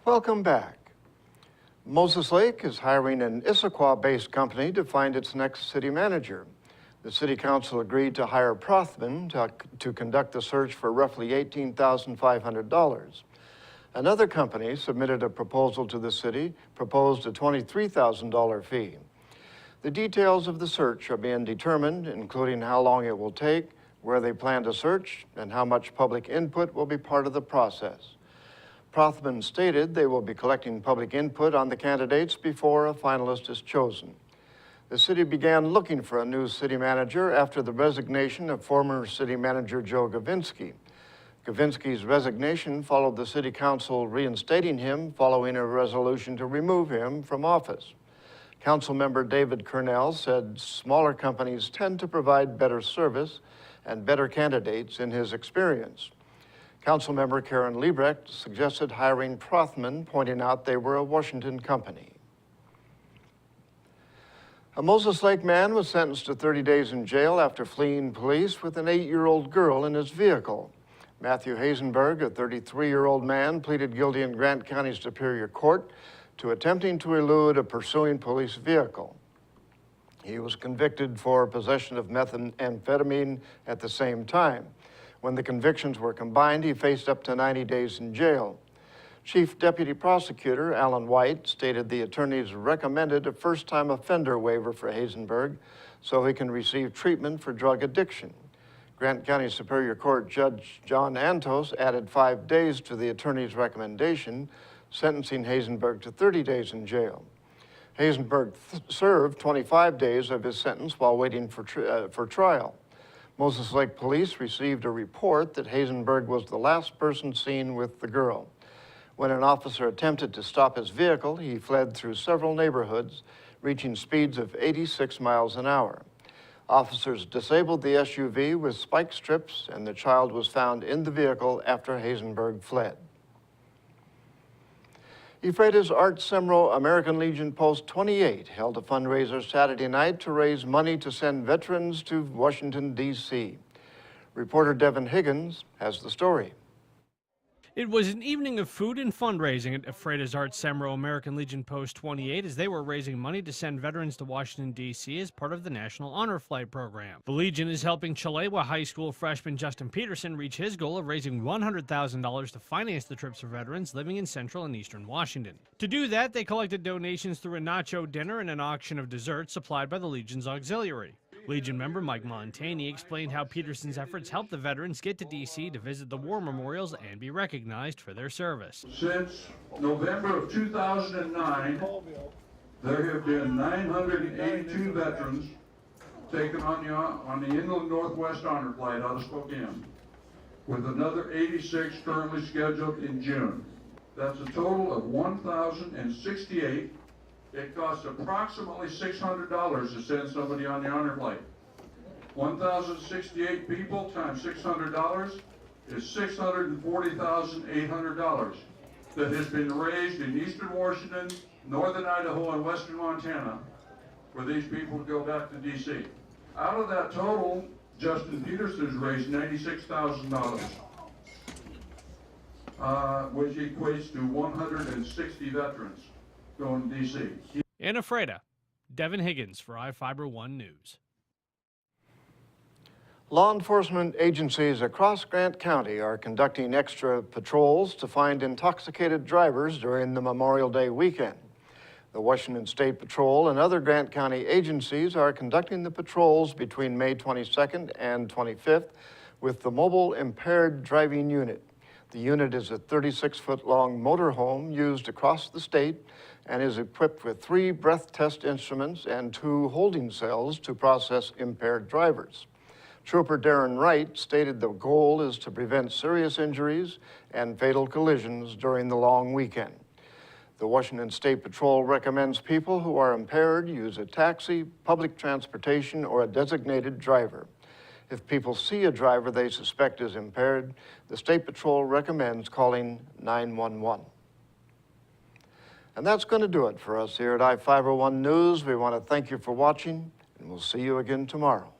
Welcome back. Moses Lake is hiring an Issaquah-based company to find its next city manager. The city council agreed to hire Prothman to conduct the search for roughly $18,500. Another company submitted a proposal to the city, proposed a $23,000 fee. The details of the search are being determined, including how long it will take, where they plan to search, and how much public input will be part of the process. Prothman stated they will be collecting public input on the candidates before a finalist is chosen. The city began looking for a new city manager after the resignation of former city manager Joe Gavinsky. Gavinsky's resignation followed the city council reinstating him following a resolution to remove him from office. Councilmember David Kernell said smaller companies tend to provide better service and better candidates in his experience. Councilmember Karen Liebrecht suggested hiring Prothman, pointing out they were a Washington company. A Moses Lake man was sentenced to 30 days in jail after fleeing police with an 8-year-old girl in his vehicle. Matthew Hazen, a 33-year-old man, pleaded guilty in Grant County Superior Court to attempting to elude a pursuing police vehicle. He was convicted for possession of methamphetamine at the same time. When the convictions were combined, he faced up to 90 days in jail. Chief Deputy Prosecutor Alan White stated the attorneys recommended a first-time offender waiver for Hazenberg so he can receive treatment for drug addiction. Grant County Superior Court Judge John Antos added 5 days to the attorney's recommendation, sentencing Hazenberg to 30 days in jail. Hazenberg served 25 days of his sentence while waiting for trial. Moses Lake Police received a report that Hazenberg was the last person seen with the girl. When an officer attempted to stop his vehicle, he fled through several neighborhoods, reaching speeds of 86 miles an hour. Officers disabled the SUV with spike strips, and the child was found in the vehicle after Hazenberg fled. Ephrata's Art Semro American Legion Post 28 held a fundraiser Saturday night to raise money to send veterans to Washington, D.C. Reporter Devin Higgins has the story. It was an evening of food and fundraising at Ephrata's Art Semro American Legion Post 28 as they were raising money to send veterans to Washington, D.C. as part of the National Honor Flight program. The Legion is helping Chalewa High School freshman Justin Peterson reach his goal of raising $100,000 to finance the trips for veterans living in central and eastern Washington. To do that, they collected donations through a nacho dinner and an auction of desserts supplied by the Legion's auxiliary. Legion member Mike Montani explained how Peterson's efforts helped the veterans get to D.C. to visit the war memorials and be recognized for their service. Since November of 2009, there have been 982 veterans taken on the Inland Northwest Honor Flight out of Spokane, with another 86 currently scheduled in June. That's a total of 1,068. It costs approximately $600 to send somebody on the honor flight. 1,068 people times $600 is $640,800 that has been raised in eastern Washington, northern Idaho, and western Montana for these people to go back to D.C. Out of that total, Justin Peterson has raised $96,000, which equates to 160 veterans going to D.C. In Ephrata, Devin Higgins for iFIBER 1 News. Law enforcement agencies across Grant County are conducting extra patrols to find intoxicated drivers during the Memorial Day weekend. The Washington State Patrol and other Grant County agencies are conducting the patrols between May 22nd and 25th with the mobile Impaired driving unit. The unit is a 36-foot-long motorhome used across the state and is equipped with 3 breath test instruments and 2 holding cells to process impaired drivers. Trooper Darren Wright stated the goal is to prevent serious injuries and fatal collisions during the long weekend. The Washington State Patrol recommends people who are impaired use a taxi, public transportation, or a designated driver. If people see a driver they suspect is impaired, the State Patrol recommends calling 911. And that's going to do it for us here at iFIBER 1 News. We want to thank you for watching, and we'll see you again tomorrow.